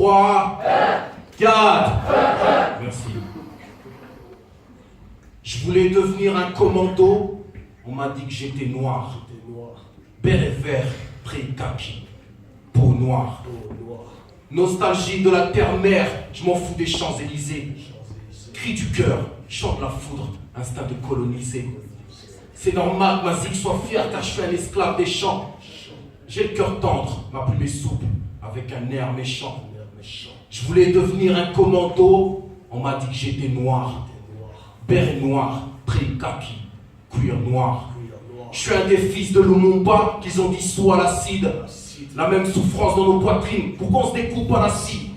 3, 4. Merci. Je voulais devenir un commando. On m'a dit que j'étais noir. Béret vert, pré kaki, peau noire. Nostalgie de la terre-mère, je m'en fous des Champs-Élysées. Cri du cœur, chant de la foudre, instinct de coloniser. C'est normal que ma zig soit fière car je suis un esclave des champs. J'ai le cœur tendre, ma plume est souple, avec un air méchant. Je voulais devenir un commando, on m'a dit que j'étais noir. Béret noir, pré kaki, cuir noir. Je suis un des fils de Lumumba qu'ils ont dissous à l'acide. La même souffrance dans nos poitrines, pourquoi on se découpe à l'acide?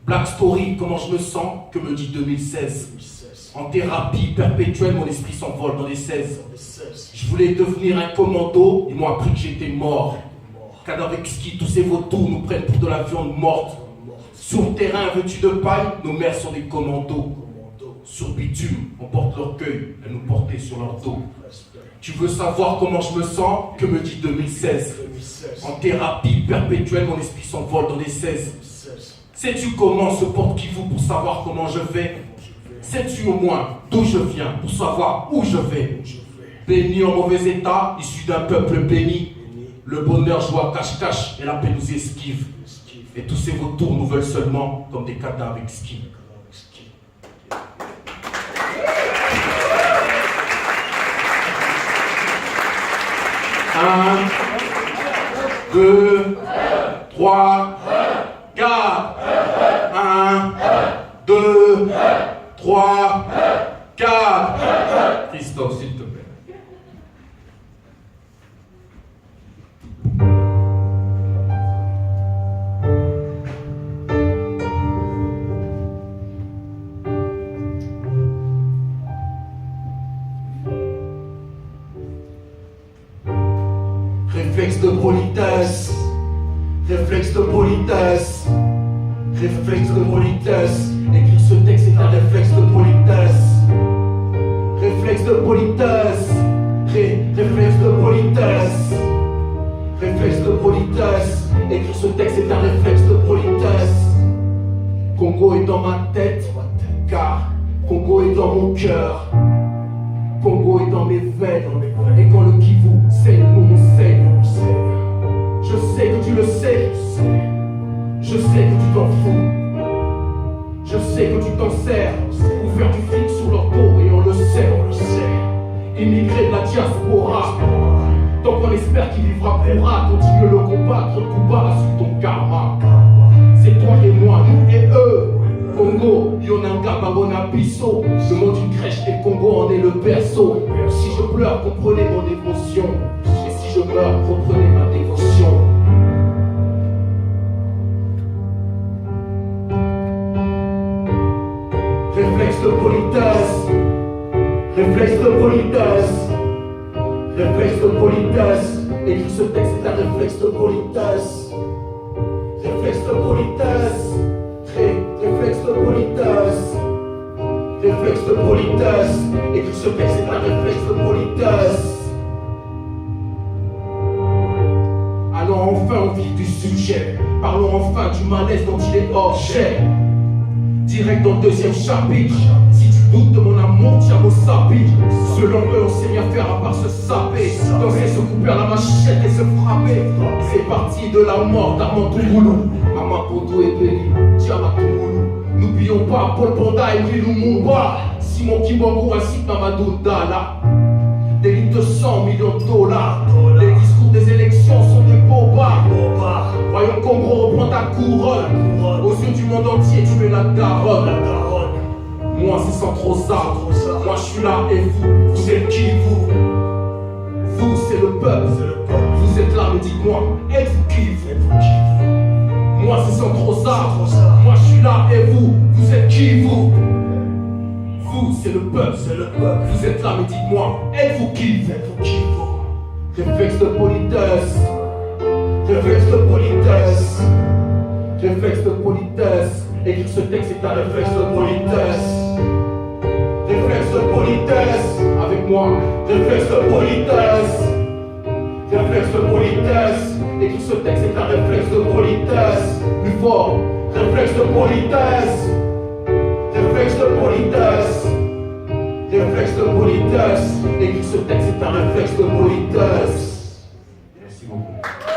Black Story, comment je me sens, que me dit 2016. En thérapie perpétuelle, mon esprit s'envole dans les 16. Je voulais devenir un commando, ils m'ont appris que j'étais mort. Cadavre exquis, tous ces vautours nous prennent pour de la viande morte. Sur le terrain vêtu de paille, nos mères sont des commandos. Sur bitume, on porte l'orgueil, elles nous portaient sur leur dos. Tu veux savoir comment je me sens? Que me dit 2016? En thérapie perpétuelle, mon esprit s'envole dans les 16. Sais-tu comment se porte Kivu pour savoir comment je vais? Sais-tu au moins d'où je viens pour savoir où je vais? Béni en mauvais état, issu d'un peuple béni. Le bonheur joue à cache-cache et la paix nous esquive. Et tous ces vautours nous veulent seulement comme des cadavres exquis. 1, 2, 3, 4. 1, 2, 3, 4. Christophe, s'il te plaît. Réflexe de politesse, réflexe de politesse, réflexe de politesse. Écrire ce texte est un réflexe de politesse. Réflexe de politesse, réflexe de politesse, réflexe de politesse. Écrire ce texte est un réflexe de politesse. Congo est dans ma tête, car Congo est dans mon cœur. Congo est dans mes veines, et quand le Kivu saigne, nous on saigne. Je sais que tu le sais, je sais que tu t'en fous, je sais que tu t'en sers pour faire du fric sur leur dos, et on le sait. Immigré de la diaspora, tant qu'on espère qu'il vivra pourra, continue le combat, trop de combat sur ton karma. C'est toi et moi, nous et eux. Congo, Yonanga, Babona, Bisso. Le monde d'une crèche et Congo en est le berceau. Si je pleure, comprenez mon émotion. Et si je meurs, comprenez ma dévotion. Réflexe de politesse, réflexe de politesse, réflexe de politesse. Écrire ce texte est un réflexe de politesse. Réflexe de politesse, réflexe de politesse, réflexe de politesse. Écrire ce texte est un réflexe de politesse. Allons enfin au vif du sujet, parlons enfin du malaise dont il est objet. Direct dans le deuxième chapitre, si tu doutes de mon amour, tiens mon sapi. Selon eux, on sait rien faire à part se saper, danser, se couper à la machette et se frapper. C'est parti de la mort d'Armand Toumoulou, Maman Poto et Béli, Diama Toumoulou. N'oublions pas Paul Panda et Louis Lumumba, Simon Kibango ainsi que Mamadou Dala. Des lignes de 100 millions de dollars, les discours des élections sont des bobards. Voyons Congo reprend ta couronne, aux yeux du monde entier tu es la daronne. Moi c'est Santrosa, moi je suis là et vous êtes qui vous? Vous c'est le peuple, vous êtes là mais dites-moi, êtes-vous qui vous? Moi c'est Santrosa, moi je suis là et vous êtes qui vous? Vous c'est le peuple, vous êtes là mais dites-moi, êtes-vous qui vous? Réflexe de politesse, réflexe de politesse, réflexe de politesse. Écrire ce texte est un réflexe de politesse. Réflexe de politesse, avec moi, réflexe de politesse. Réflexe de politesse, écrire ce texte est un réflexe de politesse. fort. Réflexe de politesse. Réflexe de politesse. Réflexe de politesse. Écrire ce texte est un réflexe de politesse. Merci beaucoup.